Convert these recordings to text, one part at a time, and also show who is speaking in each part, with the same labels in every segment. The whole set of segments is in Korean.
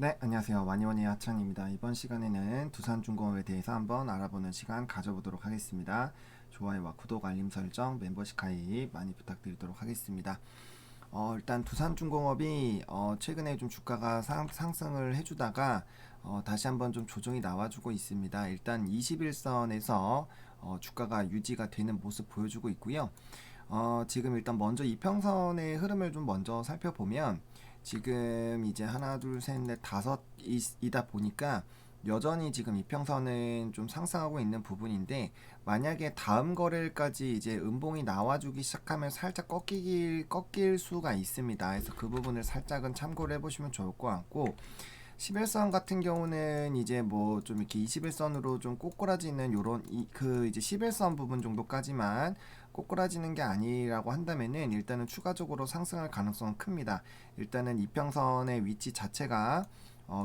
Speaker 1: 네, 안녕하세요. 와니와니 하찬입니다. 이번 시간에는 두산중공업에 대해서 한번 알아보는 시간 가져보도록 하겠습니다. 좋아요와 구독, 알림 설정, 멤버십 가입 많이 부탁드리도록 하겠습니다. 일단 두산중공업이 최근에 좀 주가가 상승을 해주다가 다시 한번 좀 조정이 나와주고 있습니다. 일단 21선에서 주가가 유지가 되는 모습 보여주고 있고요. 지금 일단 먼저 이평선의 흐름을 좀 먼저 살펴보면 지금 이제 하나 둘셋넷 다섯이다 보니까 여전히 지금 이평선은 좀 상승하고 있는 부분인데, 만약에 다음 거래일까지 이제 음봉이 나와주기 시작하면 살짝 꺾일 수가 있습니다. 그래서 그 부분을 살짝은 참고를 해보시면 좋을 것 같고, 11선 같은 경우는 이제 뭐 좀 이렇게 21선으로 좀 꼬꾸라지는 요런 그 이제 11선 부분 정도까지만 꼬꾸라지는 게 아니라고 한다면은 일단은 추가적으로 상승할 가능성은 큽니다. 일단은 이평선의 위치 자체가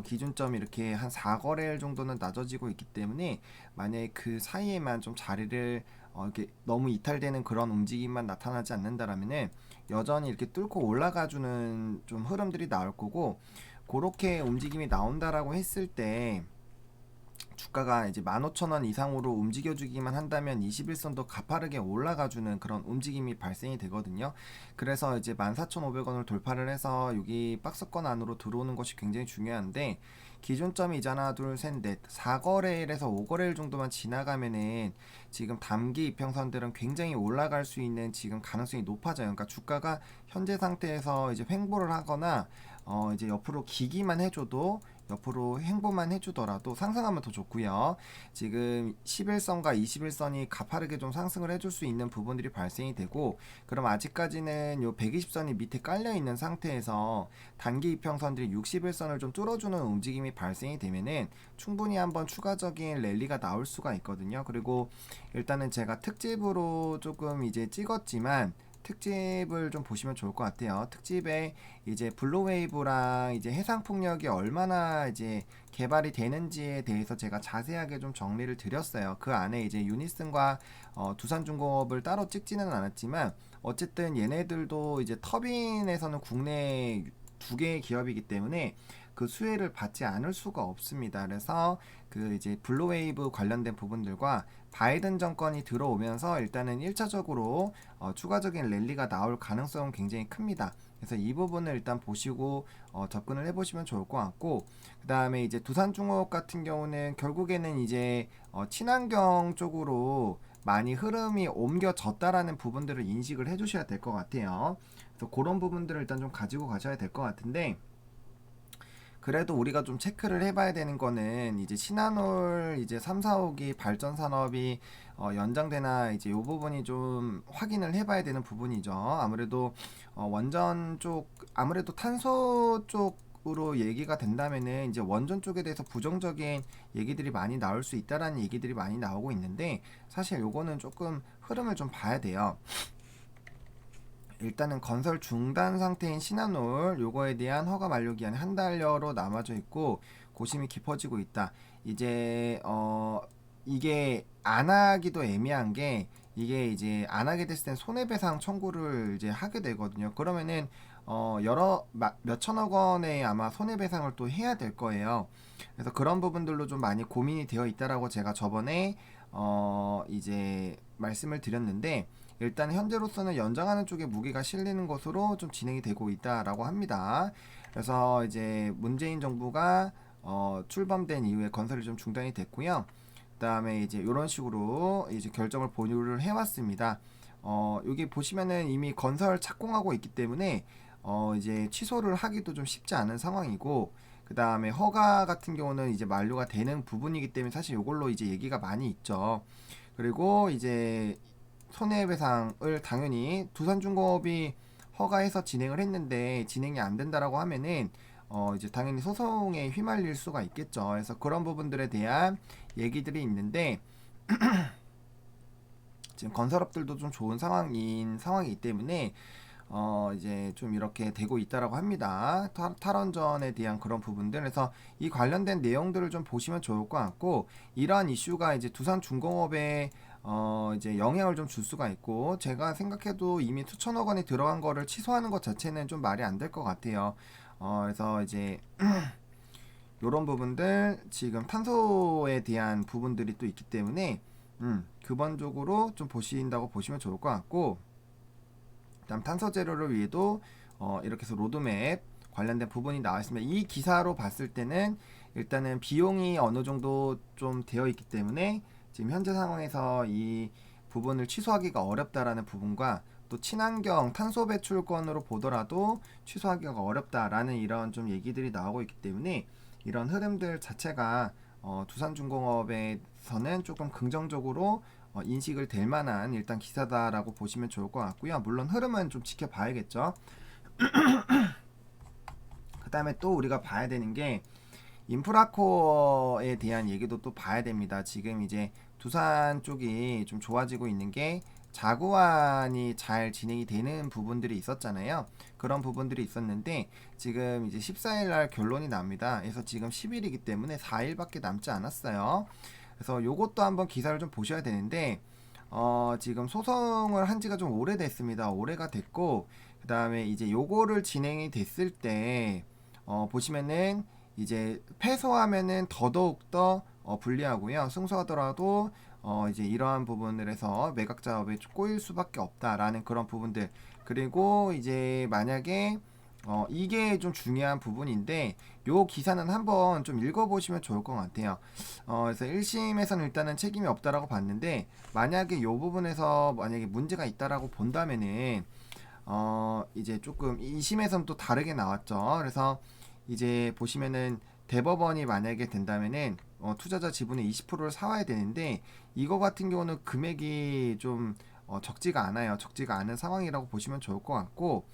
Speaker 1: 기준점이 이렇게 한 4거래일 정도는 낮아지고 있기 때문에, 만약에 그 사이에만 좀 자리를 이렇게 너무 이탈되는 그런 움직임만 나타나지 않는다라면은 여전히 이렇게 뚫고 올라가주는 좀 흐름들이 나올 거고, 그렇게 움직임이 나온다라고 했을 때 주가가 이제 15,000원 이상으로 움직여주기만 한다면 21선도 가파르게 올라가주는 그런 움직임이 발생이 되거든요. 그래서 이제 14,500원을 돌파를 해서 여기 박스권 안으로 들어오는 것이 굉장히 중요한데, 기준점이 이제 하나 둘셋넷 4거래일에서 5거래일 정도만 지나가면은 지금 단기 이평선들은 굉장히 올라갈 수 있는 지금 가능성이 높아져요. 그러니까 주가가 현재 상태에서 이제 횡보를 하거나 이제 옆으로 기기만 해줘도, 옆으로 횡보만 해주더라도 상승하면 더 좋고요. 지금 11선과 21선이 가파르게 좀 상승을 해줄 수 있는 부분들이 발생이 되고, 그럼 아직까지는 요 120선이 밑에 깔려 있는 상태에서 단기 이평선들이 61선을 좀 뚫어주는 움직임이 발생이 되면은 충분히 한번 추가적인 랠리가 나올 수가 있거든요. 그리고 일단은 제가 특집으로 조금 이제 찍었지만, 특집을 좀 보시면 좋을 것 같아요. 특집에 이제 블루웨이브랑 이제 해상풍력이 얼마나 이제 개발이 되는지에 대해서 제가 자세하게 좀 정리를 드렸어요. 그 안에 이제 유니슨과 두산중공업을 따로 찍지는 않았지만, 어쨌든 얘네들도 이제 터빈에서는 국내 두 개의 기업이기 때문에 그 수혜를 받지 않을 수가 없습니다. 그래서 그 이제 블루웨이브 관련된 부분들과 바이든 정권이 들어오면서 일단은 1차적으로 추가적인 랠리가 나올 가능성은 굉장히 큽니다. 그래서 이 부분을 일단 보시고 접근을 해보시면 좋을 것 같고, 그 다음에 이제 두산중공업 같은 경우는 결국에는 이제 친환경 쪽으로 많이 흐름이 옮겨졌다라는 부분들을 인식을 해주셔야 될 것 같아요. 그래서 그런 부분들을 일단 좀 가지고 가셔야 될 것 같은데, 그래도 우리가 좀 체크를 해봐야 되는 거는 이제 신한올 이제 3, 4호기 발전 산업이 연장되나, 이제 요 부분이 좀 확인을 해봐야 되는 부분이죠. 아무래도 원전 쪽, 아무래도 탄소 쪽으로 얘기가 된다면은 이제 원전 쪽에 대해서 부정적인 얘기들이 많이 나올 수 있다라는 얘기들이 많이 나오고 있는데, 사실 요거는 조금 흐름을 좀 봐야 돼요. 일단은 건설 중단 상태인 신한울, 요거에 대한 허가 만료 기한이 한 달여로 남아져 있고 고심이 깊어지고 있다. 이제 이게 안 하기도 애매한 게, 이게 이제 안 하게 됐을 땐 손해배상 청구를 이제 하게 되거든요. 그러면은 몇 천억 원의 아마 손해배상을 또 해야 될 거예요. 그래서 그런 부분들로 좀 많이 고민이 되어 있다라고 제가 저번에 이제 말씀을 드렸는데, 일단 현재로서는 연장하는 쪽에 무게가 실리는 것으로 좀 진행이 되고 있다라고 합니다. 그래서 이제 문재인 정부가 출범된 이후에 건설이 좀 중단이 됐고요. 그 다음에 이제 이런 식으로 이제 결정을 보류를 해왔습니다. 여기 보시면은 이미 건설 착공하고 있기 때문에 이제 취소를 하기도 좀 쉽지 않은 상황이고, 그 다음에 허가 같은 경우는 이제 만료가 되는 부분이기 때문에 사실 이걸로 이제 얘기가 많이 있죠. 그리고 이제 손해배상을 당연히 두산중공업이 허가해서 진행을 했는데 진행이 안 된다라고 하면은 이제 당연히 소송에 휘말릴 수가 있겠죠. 그래서 그런 부분들에 대한 얘기들이 있는데, 지금 건설업들도 좀 좋은 상황이기 때문에 이제 좀 이렇게 되고 있다라고 합니다. 탈원전에 대한 그런 부분들. 그래서 이 관련된 내용들을 좀 보시면 좋을 것 같고, 이러한 이슈가 이제 두산중공업에 이제 영향을 좀 줄 수가 있고, 제가 생각해도 이미 수천억 원이 들어간 거를 취소하는 것 자체는 좀 말이 안 될 것 같아요. 그래서 이제 요런 부분들 지금 탄소에 대한 부분들이 또 있기 때문에 기본적으로 좀 보신다고 보시면 좋을 것 같고, 그다음 탄소 제로를 위해도 이렇게 해서 로드맵 관련된 부분이 나와 있습니다. 이 기사로 봤을 때는 일단은 비용이 어느 정도 좀 되어 있기 때문에 지금 현재 상황에서 이 부분을 취소하기가 어렵다라는 부분과, 또 친환경 탄소 배출권으로 보더라도 취소하기가 어렵다라는 이런 좀 얘기들이 나오고 있기 때문에 이런 흐름들 자체가 두산중공업에서는 조금 긍정적으로 인식을 될 만한 일단 기사다라고 보시면 좋을 것 같고요. 물론 흐름은 좀 지켜봐야겠죠. 그 다음에 또 우리가 봐야 되는 게 인프라코어에 대한 얘기도 또 봐야 됩니다. 지금 이제 두산 쪽이 좀 좋아지고 있는 게 자구안이 잘 진행이 되는 부분들이 있었잖아요. 그런 부분들이 있었는데 지금 이제 14일 날 결론이 납니다. 그래서 지금 10일이기 때문에 4일밖에 남지 않았어요. 그래서 요것도 한번 기사를 좀 보셔야 되는데 지금 소송을 한 지가 좀 오래됐습니다. 오래가 됐고, 그 다음에 이제 요거를 진행이 됐을 때 보시면은 이제 패소하면은 더더욱 더 불리하고요. 승소하더라도 이제 이러한 부분들에서 매각 작업에 꼬일 수밖에 없다라는 그런 부분들. 그리고 이제 만약에 이게 좀 중요한 부분인데 요 기사는 한번 좀 읽어보시면 좋을 것 같아요. 그래서 1심에서는 일단은 책임이 없다라고 봤는데, 만약에 요 부분에서 만약에 문제가 있다라고 본다면은 이제 조금 2심에서는 또 다르게 나왔죠. 그래서 이제 보시면은 대법원이 만약에 된다면은 투자자 지분의 20%를 사와야 되는데, 이거 같은 경우는 금액이 좀 적지가 않아요. 적지가 않은 상황이라고 보시면 좋을 것 같고,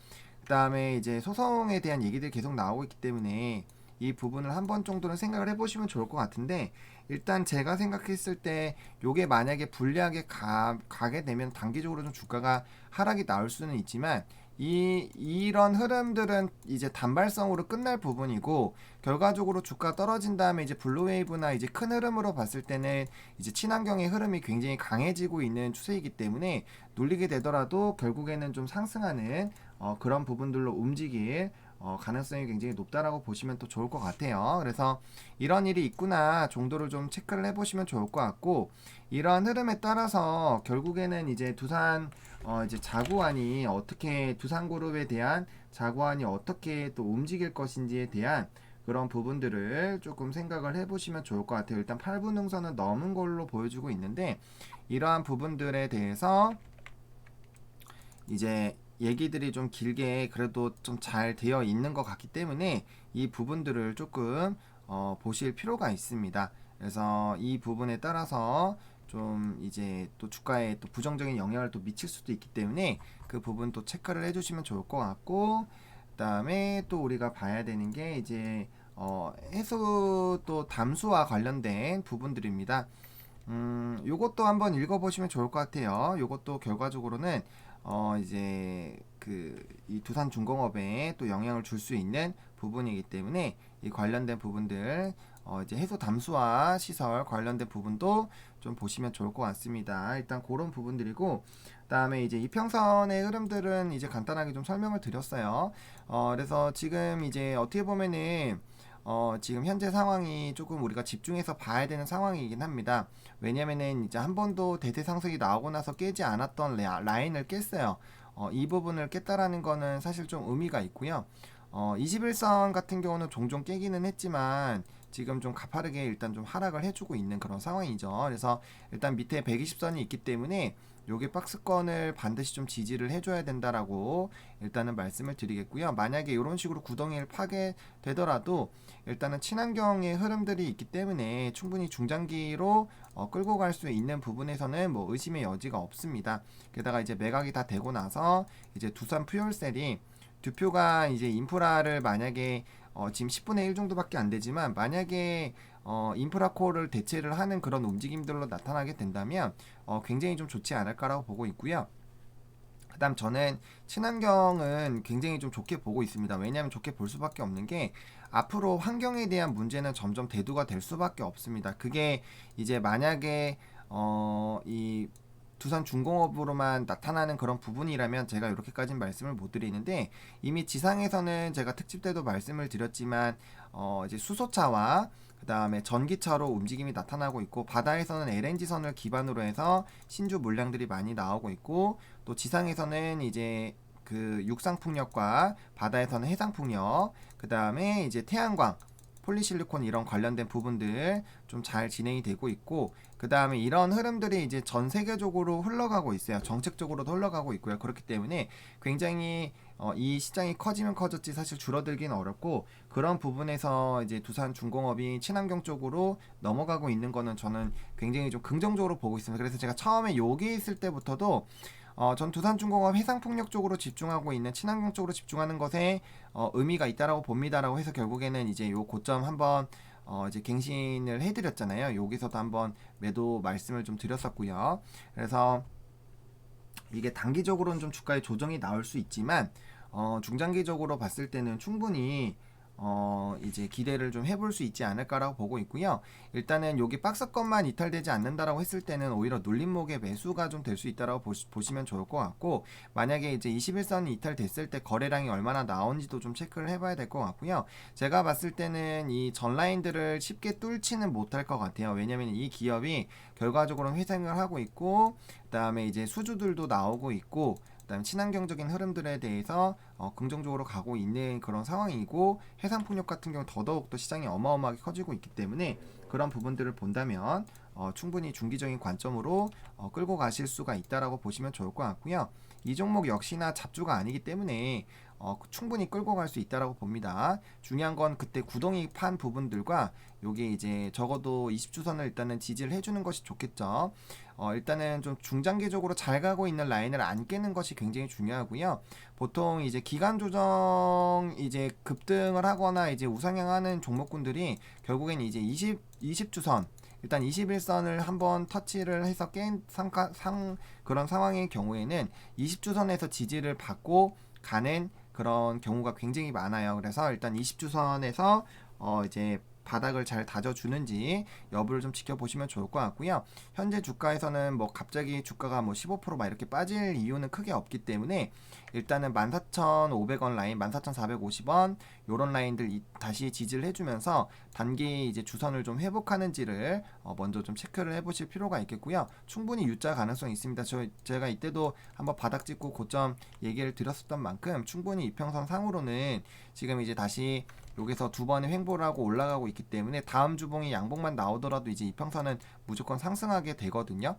Speaker 1: 그 다음에 이제 소송에 대한 얘기들이 계속 나오고 있기 때문에 이 부분을 한 번 정도는 생각을 해보시면 좋을 것 같은데, 일단 제가 생각했을 때 요게 만약에 불리하게 가게 되면 단기적으로 좀 주가가 하락이 나올 수는 있지만, 이런 흐름들은 이제 단발성으로 끝날 부분이고, 결과적으로 주가 떨어진 다음에 이제 블루웨이브나 이제 큰 흐름으로 봤을 때는 이제 친환경의 흐름이 굉장히 강해지고 있는 추세이기 때문에 눌리게 되더라도 결국에는 좀 상승하는 그런 부분들로 움직일 가능성이 굉장히 높다라고 보시면 또 좋을 것 같아요. 그래서 이런 일이 있구나 정도를 좀 체크를 해보시면 좋을 것 같고, 이러한 흐름에 따라서 결국에는 이제 이제 자구안이 어떻게, 두산그룹에 대한 자구안이 어떻게 또 움직일 것인지에 대한 그런 부분들을 조금 생각을 해보시면 좋을 것 같아요. 일단 8분 능선은 넘은 걸로 보여주고 있는데, 이러한 부분들에 대해서 이제 얘기들이 좀 길게 그래도 좀 잘 되어 있는 것 같기 때문에 이 부분들을 조금 보실 필요가 있습니다. 그래서 이 부분에 따라서 좀 이제 또 주가에 또 부정적인 영향을 또 미칠 수도 있기 때문에 그 부분 또 체크를 해주시면 좋을 것 같고, 그다음에 또 우리가 봐야 되는 게 이제 해수 또 담수와 관련된 부분들입니다. 요것도 한번 읽어보시면 좋을 것 같아요. 요것도 결과적으로는 이제 이 두산중공업에 또 영향을 줄 수 있는 부분이기 때문에 이 관련된 부분들, 이제 해소 담수화 시설 관련된 부분도 좀 보시면 좋을 것 같습니다. 일단 그런 부분들이고, 그다음에 이제 이평선의 흐름들은 이제 간단하게 좀 설명을 드렸어요. 그래서 지금 이제 어떻게 보면은 지금 현재 상황이 조금 우리가 집중해서 봐야 되는 상황이긴 합니다. 왜냐면은 이제 한 번도 대대상승이 나오고 나서 깨지 않았던 라인을 깼어요. 이 부분을 깼다라는 거는 사실 좀 의미가 있고요. 21선 같은 경우는 종종 깨기는 했지만 지금 좀 가파르게 일단 좀 하락을 해주고 있는 그런 상황이죠. 그래서 일단 밑에 120선이 있기 때문에 요게 박스권을 반드시 좀 지지를 해줘야 된다라고 일단은 말씀을 드리겠고요. 만약에 이런 식으로 구덩이를 파게 되더라도 일단은 친환경의 흐름들이 있기 때문에 충분히 중장기로 끌고 갈 수 있는 부분에서는 뭐 의심의 여지가 없습니다. 게다가 이제 매각이 다 되고 나서 이제 두산 퓨얼셀이 듀표가 이제 인프라를 만약에 지금 10분의 1 정도밖에 안 되지만, 만약에 인프라코어를 대체를 하는 그런 움직임들로 나타나게 된다면 굉장히 좀 좋지 않을까라고 보고 있고요. 그 다음 저는 친환경은 굉장히 좀 좋게 보고 있습니다. 왜냐하면 좋게 볼 수밖에 없는 게, 앞으로 환경에 대한 문제는 점점 대두가 될 수밖에 없습니다. 그게 이제 만약에 이 두산중공업으로만 나타나는 그런 부분이라면 제가 이렇게까지는 말씀을 못 드리는데, 이미 지상에서는 제가 특집 때도 말씀을 드렸지만 이제 수소차와 그 다음에 전기차로 움직임이 나타나고 있고, 바다에서는 LNG선을 기반으로 해서 신주 물량들이 많이 나오고 있고, 또 지상에서는 이제 그 육상풍력과 바다에서는 해상풍력, 그 다음에 이제 태양광, 폴리실리콘 이런 관련된 부분들 좀 잘 진행이 되고 있고, 그 다음에 이런 흐름들이 이제 전 세계적으로 흘러가고 있어요. 정책적으로도 흘러가고 있고요. 그렇기 때문에 굉장히 이 시장이 커지면 커졌지 사실 줄어들기는 어렵고, 그런 부분에서 이제 두산중공업이 친환경 쪽으로 넘어가고 있는 거는 저는 굉장히 좀 긍정적으로 보고 있습니다. 그래서 제가 처음에 여기 있을 때부터도 전 두산중공업 해상풍력 쪽으로 집중하고 있는, 친환경 쪽으로 집중하는 것에 의미가 있다라고 봅니다라고 해서 결국에는 이제 요 고점 한번 이제 갱신을 해드렸잖아요. 여기서도 한번 매도 말씀을 좀 드렸었고요. 그래서 이게 단기적으로는 좀 주가의 조정이 나올 수 있지만 중장기적으로 봤을 때는 충분히 이제 기대를 좀 해볼 수 있지 않을까라고 보고 있고요. 일단은 여기 박스권만 이탈되지 않는다라고 했을 때는 오히려 눌림목의 매수가 좀 될 수 있다라고 보시면 좋을 것 같고, 만약에 이제 21선이 이탈됐을 때 거래량이 얼마나 나온지도 좀 체크를 해봐야 될 것 같고요. 제가 봤을 때는 이 전라인들을 쉽게 뚫지는 못할 것 같아요. 왜냐면 이 기업이 결과적으로는 회생을 하고 있고, 그 다음에 이제 수주들도 나오고 있고, 그다음 친환경적인 흐름들에 대해서 긍정적으로 가고 있는 그런 상황이고, 해상풍력 같은 경우 더더욱 또 시장이 어마어마하게 커지고 있기 때문에 그런 부분들을 본다면 충분히 중기적인 관점으로 끌고 가실 수가 있다라고 보시면 좋을 것 같고요. 이 종목 역시나 잡주가 아니기 때문에 충분히 끌고 갈 수 있다라고 봅니다. 중요한 건 그때 구덩이 판 부분들과 요게 이제 적어도 20주선을 일단은 지지를 해주는 것이 좋겠죠. 일단은 좀 중장기적으로 잘 가고 있는 라인을 안 깨는 것이 굉장히 중요하고요. 보통 이제 기간 조정 이제 급등을 하거나 이제 우상향하는 종목군들이 결국엔 이제 20주선, 일단 21선을 한번 터치를 해서 깬 그런 상황의 경우에는 20주선에서 지지를 받고 가는 그런 경우가 굉장히 많아요. 그래서 일단 20주선에서 이제 바닥을 잘 다져주는지 여부를 좀 지켜보시면 좋을 것 같고요. 현재 주가에서는 뭐 갑자기 주가가 뭐 15%막 이렇게 빠질 이유는 크게 없기 때문에 일단은 14,500원 라인, 14,450원 요런 라인들 다시 지지를 해주면서 단기 이제 주선을 좀 회복하는지를 먼저 좀 체크를 해보실 필요가 있겠고요. 충분히 U자 가능성이 있습니다. 제가 이때도 한번 바닥 찍고 고점 얘기를 드렸었던 만큼 충분히 이평선 상으로는 지금 이제 다시 여기서 두 번의 횡보를 하고 올라가고 있기 때문에 다음 주봉이 양봉만 나오더라도 이제 이평선은 무조건 상승하게 되거든요.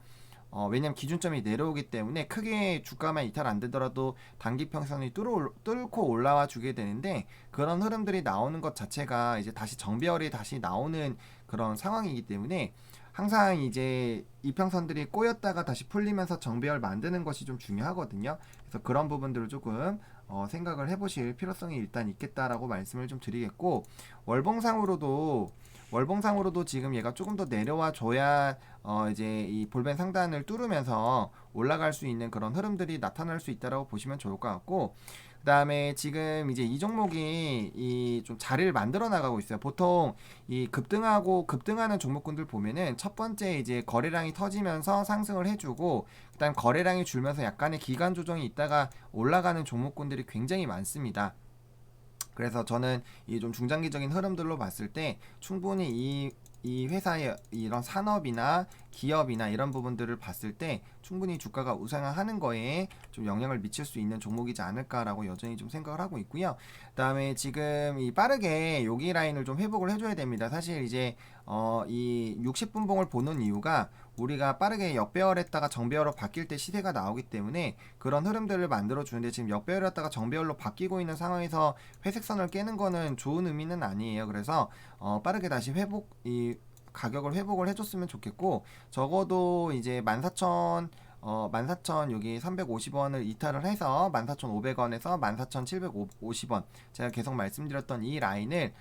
Speaker 1: 왜냐면 기준점이 내려오기 때문에 크게 주가만 이탈 안 되더라도 단기 평선이 뚫고 올라와 주게 되는데, 그런 흐름들이 나오는 것 자체가 이제 다시 정배열이 다시 나오는 그런 상황이기 때문에 항상 이제 이평선들이 꼬였다가 다시 풀리면서 정배열 만드는 것이 좀 중요하거든요. 그래서 그런 부분들을 조금 생각을 해보실 필요성이 일단 있겠다라고 말씀을 좀 드리겠고, 월봉상으로도 지금 얘가 조금 더 내려와 줘야 이제 이 볼벤 상단을 뚫으면서 올라갈 수 있는 그런 흐름들이 나타날 수 있다라고 보시면 좋을 것 같고, 그 다음에 지금 이제 이 종목이 이 좀 자리를 만들어 나가고 있어요. 보통 이 급등하는 종목군들 보면은 첫 번째 이제 거래량이 터지면서 상승을 해주고, 그다음 거래량이 줄면서 약간의 기간 조정이 있다가 올라가는 종목군들이 굉장히 많습니다. 그래서 저는 이 좀 중장기적인 흐름들로 봤을 때 충분히 이 회사의 이런 산업이나 기업이나 이런 부분들을 봤을 때 충분히 주가가 우상향하는 거에 좀 영향을 미칠 수 있는 종목이지 않을까라고 여전히 좀 생각을 하고 있고요. 그다음에 지금 이 빠르게 여기 라인을 좀 회복을 해줘야 됩니다. 사실 이제 이 60분봉을 보는 이유가 우리가 빠르게 역배열했다가 정배열로 바뀔 때 시세가 나오기 때문에 그런 흐름들을 만들어 주는데, 지금 역배열했다가 정배열로 바뀌고 있는 상황에서 회색선을 깨는 거는 좋은 의미는 아니에요. 그래서 빠르게 다시 가격을 회복을 해줬으면 좋겠고, 적어도 이제 14,000 여기 350원을 이탈을 해서 14,500원에서 14,750원, 제가 계속 말씀드렸던 이 라인을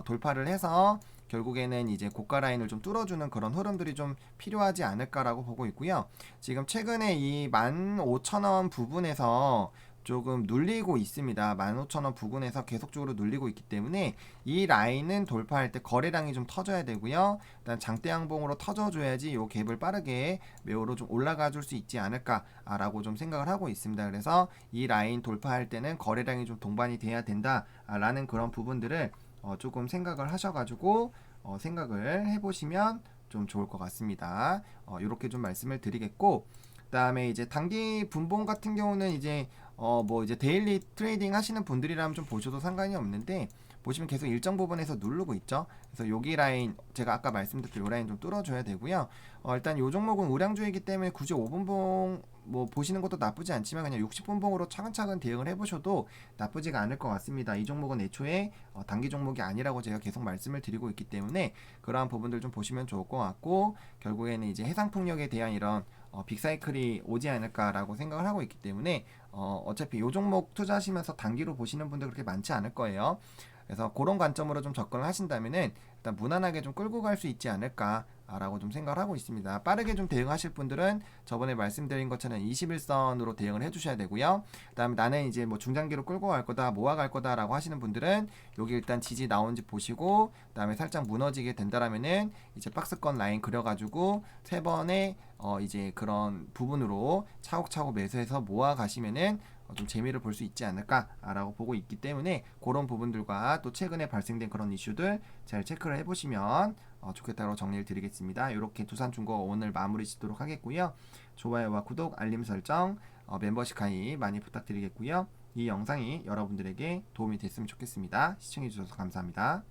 Speaker 1: 돌파를 해서 결국에는 이제 고가 라인을 좀 뚫어주는 그런 흐름들이 좀 필요하지 않을까라고 보고 있고요. 지금 최근에 이 15,000원 부분에서 조금 눌리고 있습니다. 15,000원 부근에서 계속적으로 눌리고 있기 때문에 이 라인은 돌파할 때 거래량이 좀 터져야 되고요. 일단 장대 양봉으로 터져줘야지 요 갭을 빠르게 매우로 좀 올라가 줄 수 있지 않을까라고 좀 생각을 하고 있습니다. 그래서 이 라인 돌파할 때는 거래량이 좀 동반이 돼야 된다라는 그런 부분들을 조금 생각을 하셔가지고 생각을 해보시면 좀 좋을 것 같습니다. 이렇게 좀 말씀을 드리겠고, 그다음에 이제 단기 분봉 같은 경우는 이제 뭐 이제 데일리 트레이딩 하시는 분들이라면 좀 보셔도 상관이 없는데, 보시면 계속 일정 부분에서 누르고 있죠. 그래서 여기 라인 제가 아까 말씀드렸던 요 라인 좀 뚫어줘야 되고요. 일단 요 종목은 우량주이기 때문에 굳이 5분봉 뭐 보시는 것도 나쁘지 않지만 그냥 60분봉으로 차근차근 대응을 해보셔도 나쁘지가 않을 것 같습니다. 이 종목은 애초에 단기 종목이 아니라고 제가 계속 말씀을 드리고 있기 때문에 그러한 부분들 좀 보시면 좋을 것 같고, 결국에는 이제 해상풍력에 대한 이런 빅사이클이 오지 않을까라고 생각을 하고 있기 때문에 어차피 요 종목 투자하시면서 단기로 보시는 분들 그렇게 많지 않을 거예요. 그래서 그런 관점으로 좀 접근을 하신다면은 일단 무난하게 좀 끌고 갈 수 있지 않을까라고 좀 생각을 하고 있습니다. 빠르게 좀 대응하실 분들은 저번에 말씀드린 것처럼 21선으로 대응을 해주셔야 되고요. 그다음에 나는 이제 뭐 중장기로 끌고 갈 거다, 모아갈 거다라고 하시는 분들은 여기 일단 지지 나온지 보시고, 그다음에 살짝 무너지게 된다라면은 이제 박스권 라인 그려가지고 세 번의 이제 그런 부분으로 차곡차곡 매수해서 모아 가시면은 좀 재미를 볼 수 있지 않을까라고 보고 있기 때문에 그런 부분들과 또 최근에 발생된 그런 이슈들 잘 체크를 해보시면 좋겠다고 정리를 드리겠습니다. 이렇게 두산중고 오늘 마무리 짓도록 하겠고요. 좋아요와 구독, 알림 설정, 멤버십 가입 많이 부탁드리겠고요. 이 영상이 여러분들에게 도움이 됐으면 좋겠습니다. 시청해주셔서 감사합니다.